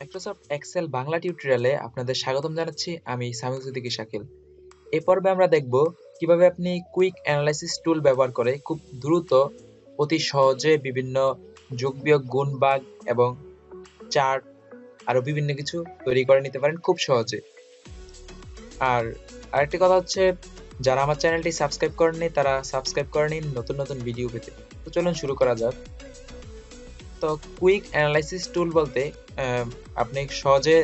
Microsoft Excel Bangla টিউটোরিয়ালে আপনাদের স্বাগতম জানাচ্ছি। আমি সামিউদ্দিন শাকিল। এই পর্বে আমরা দেখব কিভাবে আপনি কুইক অ্যানালাইসিস টুল ব্যবহার করে খুব দ্রুত, অতি সহজে বিভিন্ন যোগ বিয়োগ, গুণ ভাগ এবং চার্ট আরো বিভিন্ন কিছু তৈরি করে নিতে পারেন খুব সহজে। আর আরেকটি কথা হচ্ছে, যারা আমার চ্যানেলটি সাবস্ক্রাইব করেননি তারা সাবস্ক্রাইব করে নিন নতুন নতুন ভিডিও পেতে। তো চলুন শুরু করা যাক। তো কুইক অ্যানালাইসিস টুল বলতে আপনি সহজে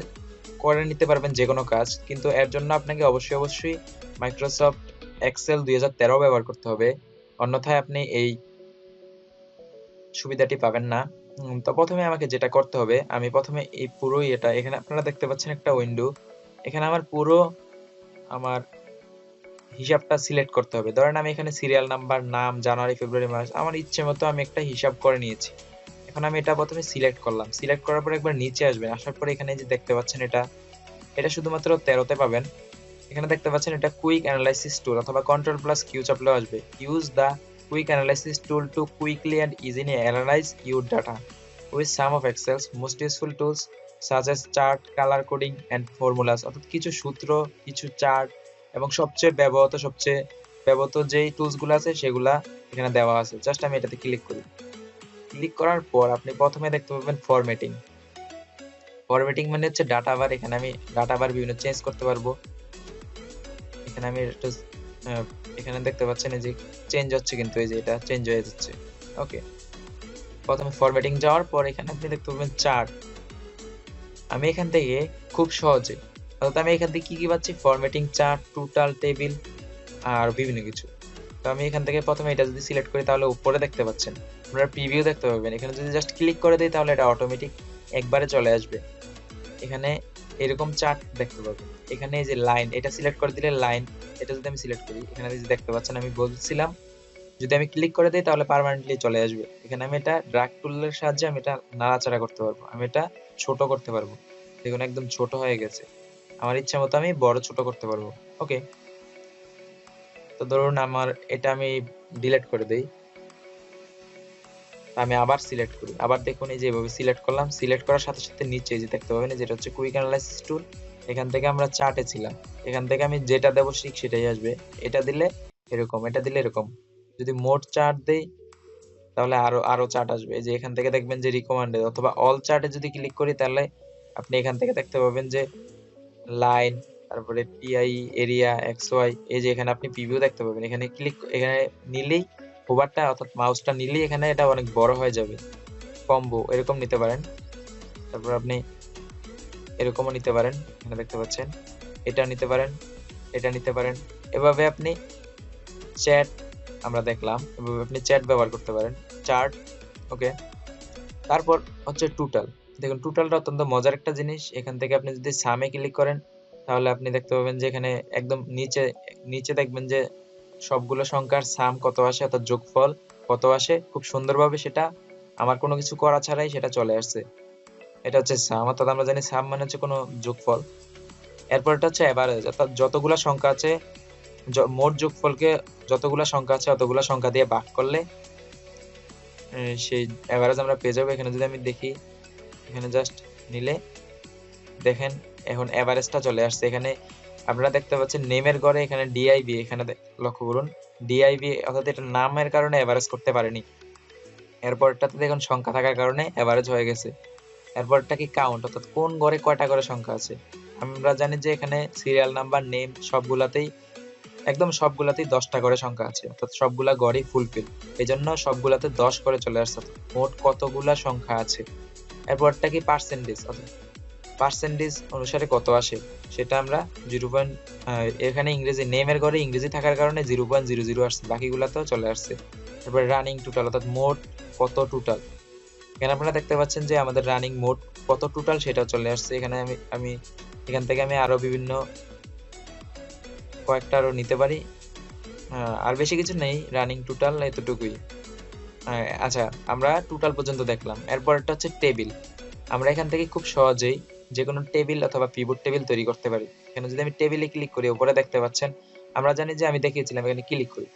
করে নিতে পারবেন যে কোনো কাজ, কিন্তু এর জন্য আপনাকে অবশ্যই মাইক্রোসফট এক্সেল 2013 ব্যবহার করতে হবে, অন্যথায় আপনি এই সুবিধাটি পাবেন না। তো প্রথমে আমাকে যেটা করতে হবে, আমি প্রথমে এই পুরো এখানে আপনারা দেখতে পাচ্ছেন একটা উইন্ডো। এখানে আমার পুরো আমার হিসাবটা সিলেক্ট করতে হবে। ধরেন আমি এখানে সিরিয়াল নাম্বার, নাম, জানুয়ারি, ফেব্রুয়ারি, মার্চ আমার ইচ্ছে মতো আমি একটা হিসাব করে নিয়েছি। এখন আমি এটা প্রথমে সিলেক্ট করলাম। সিলেক্ট করার পর একবার নিচে আসবেন, আসার পরে এখানে যে দেখতে পাচ্ছেন এটা শুধুমাত্র 13তে পাবেন। এখানে দেখতে পাচ্ছেন এটা কুইক অ্যানালাইসিস টুল, অথবা Ctrl+Q চাপলেও আসবে। Use the quick analysis tool two quickly and easily analyse your data with some of excels most useful tools such as chart, colour coding and formulas. অর্থাৎ কিছু সূত্র, কিছু চার্ট এবং সবচেয়ে ব্যবহৃত যেই টুলসগুলো আছে সেগুলা এখানে দেওয়া আছে। জাস্ট আমি এটাতে ক্লিক করি। ক্লিক করার পর আপনি প্রথমে দেখতে পাবেন ফরম্যাটিং। ফরম্যাটিং মানে হচ্ছে ডাটা বার। এখানে আমি ডাটা বার বিভিন্ন চেঞ্জ করতে পারবো। এখানে আমি এখানে দেখতে পাচ্ছেন এই যে চেঞ্জ হচ্ছে, কিন্তু এই যে এটা চেঞ্জ হয়ে যাচ্ছে। ওকে, প্রথমে ফরম্যাটিং যাওয়ার পর এখানে আপনি দেখতে পাবেন চার্ট। আমি এখান থেকে খুব সহজে, অর্থাৎ আমি এখান থেকে কি পাচ্ছি, ফরম্যাটিং, চার্ট, টোটাল, টেবিল আর বিভিন্ন কিছু। তো আমি এখান থেকে প্রথমে এটা যদি সিলেক্ট করি তাহলে উপরে দেখতে পাচ্ছেন, আপনারা প্রিভিউ দেখতে পাবেন। এখানে যদি জাস্ট ক্লিক করে দিই তাহলে এটা অটোমেটিক একবারে চলে আসবে। এখানে এরকম চার্ট দেখতে পাবেন। এখানে এই যে লাইন, এটা সিলেক্ট করে দিলে লাইন, এটা যদি আমি সিলেক্ট করি, এখানে যে দেখতে পাচ্ছেন আমি বলছিলাম যদি আমি ক্লিক করে দিই তাহলে পার্মানেন্টলি চলে আসবে। এখানে আমি এটা ড্র্যাগ টুলের সাহায্যে আমি এটা নাড়াচাড়া করতে পারবো, আমি এটা ছোট করতে পারবো। দেখুন একদম ছোট হয়ে গেছে। আমার ইচ্ছা মতো আমি বড় ছোট করতে পারবো। ওকে, তো ধরুন আমার এটা আমি ডিলিট করে দেই। আমি আবার সিলেক্ট করি, আবার দেখুন এই যে এভাবে সিলেক্ট করলাম। সিলেক্ট করার সাথে সাথে নিচে যে দেখতে পাবেন যেটা হচ্ছে কুইক অ্যানালাইসিস টুল। এখান থেকে আমরা চার্টে ছিলাম, এখান থেকে আমি যেটা দেবো ঠিক সেটাই আসবে। এটা দিলে এরকম, এটা দিলে এরকম। যদি মোট চার্ট দেই তাহলে আরো আরো চার্ট আসবে। এই যে এখান থেকে দেখবেন যে রিকমান্ডেড অথবা অল চার্টে যদি ক্লিক করি তাহলে আপনি এখান থেকে দেখতে পাবেন যে লাইন, তারপরে টিআই, এরিয়া, এক্স ওয়াই। এই যে এখানে আপনি প্রিভিউ দেখতে পাবেন। এখানে নিলেই হোভারটা অর্থাৎ মাউসটা নিলেই এখানে এটা অনেক বড় হয়ে যাবে। কম্বো এরকম নিতে পারেন। তারপর আপনি এরকমও নিতে পারেন, এখানে দেখতে পাচ্ছেন। এটা নিতে পারেন, এটা নিতে পারেন। এভাবে আপনি চ্যাট, আমরা দেখলাম এভাবে আপনি চ্যাট ব্যবহার করতে পারেন। চার্ট, ওকে। তারপর হচ্ছে টোটাল। দেখুন টোটালটা অত্যন্ত মজার একটা জিনিস। এখান থেকে আপনি যদি সামে ক্লিক করেন তাহলে আপনি দেখতে পাবেন যে এখানে একদম নিচে নিচে দেখবেন যে সবগুলো সংখ্যার সাম কত আসে, অর্থাৎ যোগফল কত আসে। খুব সুন্দরভাবে সেটা আমার কোনো কিছু করা ছাড়াই সেটা চলে আসছে। এটা হচ্ছে সাম, অর্থাৎ আমরা জানি সাম মানে হচ্ছে কোনো যোগফল। এরপর এটা হচ্ছে এভারেজ, অর্থাৎ যতগুলা সংখ্যা আছে মোট যোগফলকে যতগুলা সংখ্যা আছে অতগুলা সংখ্যা দিয়ে ভাগ করলে সেই এভারেজ আমরা পেয়ে যাবো। এখানে যদি আমি দেখি, এখানে জাস্ট নিলে দেখেন এখন এভারেজটা চলে আসছে। এখানে আপনারা দেখতে পাচ্ছেন নেমের ঘরে এখানে ডিআইবি, এখানে লক্ষ্য করুন ডিআইবি, অর্থাৎ এটা নামের কারণে এভারেজ করতে পারেনি। এরপরটাতে দেখুন সংখ্যা থাকার কারণে এভারেজ হয়ে গেছে। এরপরটা কি কাউন্ট, অর্থাৎ কোন ঘরে কয়টা করে সংখ্যা আছে। আমরা জানি যে এখানে সিরিয়াল নাম্বার, নেম একদম সবগুলাতেই 10টা করে সংখ্যা আছে, অর্থাৎ সবগুলা ঘরই ফুলফিল। এই জন্য সবগুলাতে 10 করে চলে আসছে, মোট কতগুলা সংখ্যা আছে। এরপরটা কি পার্সেন্টেজ, অর্থাৎ পার্সেন্টেজ অনুসারে কত আসে সেটা আমরা 0. এখানে ইংরেজি নেমের ঘরে ইংরেজি থাকার কারণে 0.00 আসছে, বাকিগুলাতেও চলে আসছে। তারপরে রানিং টোটাল, অর্থাৎ মোট কত টোটাল। এখানে আপনারা দেখতে পাচ্ছেন যে আমাদের রানিং মোট কত টোটাল সেটা চলে আসছে। এখানে আমি এখান থেকে আমি আরো বিভিন্ন কয়েকটা আরো নিতে পারি। আর বেশি কিছু নেই, রানিং টোটাল এতটুকুই। আচ্ছা, আমরা টোটাল পর্যন্ত দেখলাম। এরপর একটা হচ্ছে টেবিল। আমরা এখান থেকে খুব সহজেই যে কোনো টেবিল অথবা পিভট টেবিল তৈরি করতে পারি। এখানে যদি আমি টেবিলে ক্লিক করি, উপরে দেখতে পাচ্ছেন, আমরা জানি যে আমি দেখিয়েছিলাম, এখানে ক্লিক করি।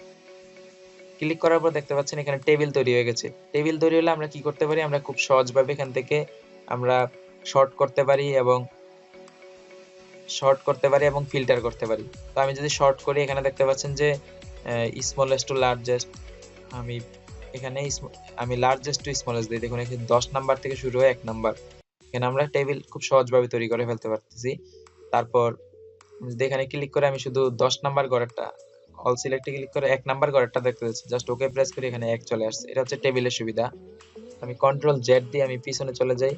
ক্লিক করার পর দেখতে পাচ্ছেন এখানে টেবিল তৈরি হয়ে গেছে। টেবিল তৈরি হলে আমরা কি করতে পারি, আমরা খুব সহজভাবে এখান থেকে আমরা শর্ট করতে পারি এবং ফিল্টার করতে পারি। তো আমি যদি শর্ট করি, এখানে দেখতে পাচ্ছেন যে স্মলেস্ট টু লার্জেস্ট, আমি এখানে আমি লার্জেস্ট টু স্মলেস্ট দিই। দেখুন এখানে 10 নাম্বার থেকে শুরু হয়ে 1 নাম্বার। এখানে আমরা টেবিল খুব সহজভাবে তৈরি করে ফেলতে পারতেছি। তারপর যদি এখানে ক্লিক করে আমি শুধু 10 নাম্বার ঘরেরটা অল সিলেক্টে ক্লিক করে 1 নাম্বার ঘরেরটা দেখতে পাচ্ছি, জাস্ট ওকে প্রেস করি, এখানে 1 চলে আসছে। এটা হচ্ছে টেবিলের সুবিধা। আমি Ctrl+Z দিয়ে আমি পিছনে চলে যাই,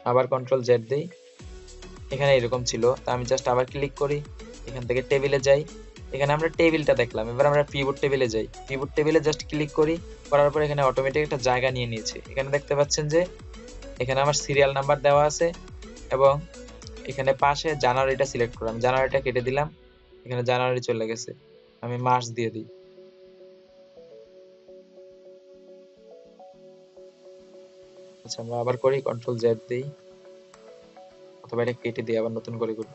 আবার Ctrl+Z দিই, এখানে এরকম ছিল। তা আমি জাস্ট আবার ক্লিক করি, এখান থেকে টেবিলে যাই, এখানে আমরা টেবিলটা দেখলাম। এবার আমরা পিভট টেবিলে যাই, পিভট টেবিলে জাস্ট ক্লিক করি, করার পর এখানে অটোমেটিক একটা জায়গা নিয়ে নিয়েছে। এখানে দেখতে পাচ্ছেন যে এখানে আমার সিরিয়াল নাম্বার দেওয়া আছে এবং এখানে পাশে জানুয়ারিটা সিলেক্ট করলাম, জানুয়ারিটা কেটে দিলাম, এখানে জানুয়ারি চলে গেছে। আমি মার্চ দিয়ে দিই। আচ্ছা আমরা আবার করি, Ctrl+Z দিই, অথবা এটা কেটে দিই, আবার নতুন করে করি।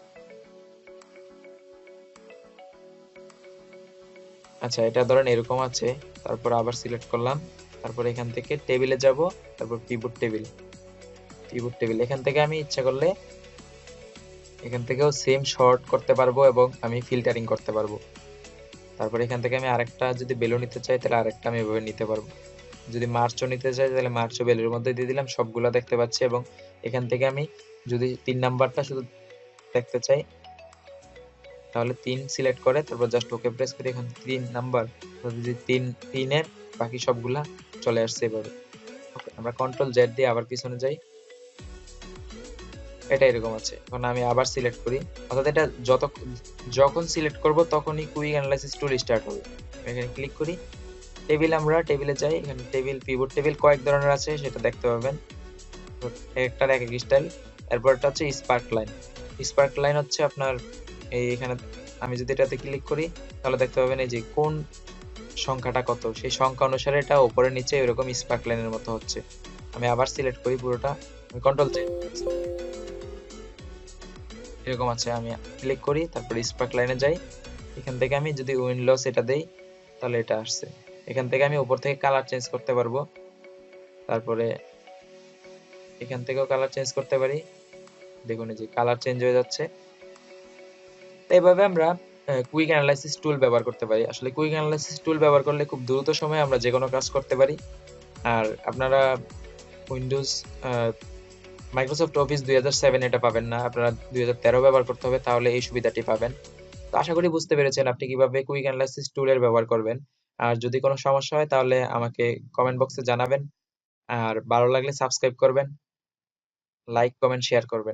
আচ্ছা এটা ধরেন এরকম আছে, তারপর আবার সিলেক্ট করলাম, তারপর এখান থেকে টেবিলে যাব, তারপর পিভট টেবিল, এখান থেকে আমি ইচ্ছা করলে এখান থেকেও সেম শর্ট করতে পারবো এবং আমি ফিল্টারিং করতে পারবো। তারপর এখান থেকে আমি আরেকটা যদি বেলু নিতে চাই, তাহলে আরেকটা আমি এভাবে নিতে পারবো। যদি মার্চও নিতে চাই, তাহলে মার্চও বেলুর মধ্যে দিয়ে দিলাম, সবগুলো দেখতে পাচ্ছি। এবং এখান থেকে আমি যদি 3 নাম্বারটা শুধু দেখতে চাই, তাহলে 3 সিলেক্ট করে তারপর জাস্ট ওকে প্রেস করি, এখানে 3 নাম্বার, যদি 3 এর বাকি সবগুলা চলে আসছে এভাবে। ওকে, আমরা Ctrl+Z দিয়ে আবার পিছনে যাই, এটা এরকম আছে। এখন আমি আবার সিলেক্ট করি, অর্থাৎ এটা যখন সিলেক্ট করব তখনই কুইক অ্যানালাইসিস টুল স্টার্ট হবে। এখানে ক্লিক করি, আমরা টেবিলে যাই, এখানে টেবিল পিভট টেবিল কয়েক ধরনের আছে সেটা দেখতে পাবেন, একটার এক এক স্টাইল। এরপরটা হচ্ছে স্পার্কলাইন হচ্ছে আপনার এখানে আমি যদি এটাতে ক্লিক করি, তাহলে দেখতে পাবেন এই যে কোন সংখ্যাটা কত, সেই সংখ্যা অনুসারে এটা উপরে নিচে এরকম স্পার্কলাইনের মতো হচ্ছে। আমি আবার সিলেক্ট করি পুরোটা, আমি Ctrl+Z, এরকম আছে। আমি ক্লিক করি, তারপর স্পার্কলাইনে যাই, এখান থেকে আমি যদি উইন্ডোজ এটা দেই, তাহলে এটা আসছে। এখান থেকে আমি উপর থেকে কালার চেঞ্জ করতে পারবো, তারপরে এখান থেকেও কালার চেঞ্জ করতে পারি। দেখুন এই যে কালার চেঞ্জ হয়ে যাচ্ছে। এইভাবে আমরা কুইক অ্যানালাইসিস টুল ব্যবহার করতে পারি। আসলে কুইক অ্যানালাইসিস টুল ব্যবহার করলে খুব দ্রুত সময়ে আমরা যে কোনো কাজ করতে পারি। আর আপনারা উইন্ডোজ মাইক্রোসফট অফিস 2007 এটা পাবেন না, আপনারা 2013 ব্যবহার করতে হবে, তাহলে এই সুবিধাটি পাবেন। তো আশা করি বুঝতে পেরেছেন আপনি কিভাবে কুইক অ্যানালাইসিস টুলের ব্যবহার করবেন। আর যদি কোনো সমস্যা হয় তাহলে আমাকে কমেন্ট বক্সে জানাবেন। আর ভালো লাগলে সাবস্ক্রাইব করবেন, লাইক কমেন্ট শেয়ার করবেন।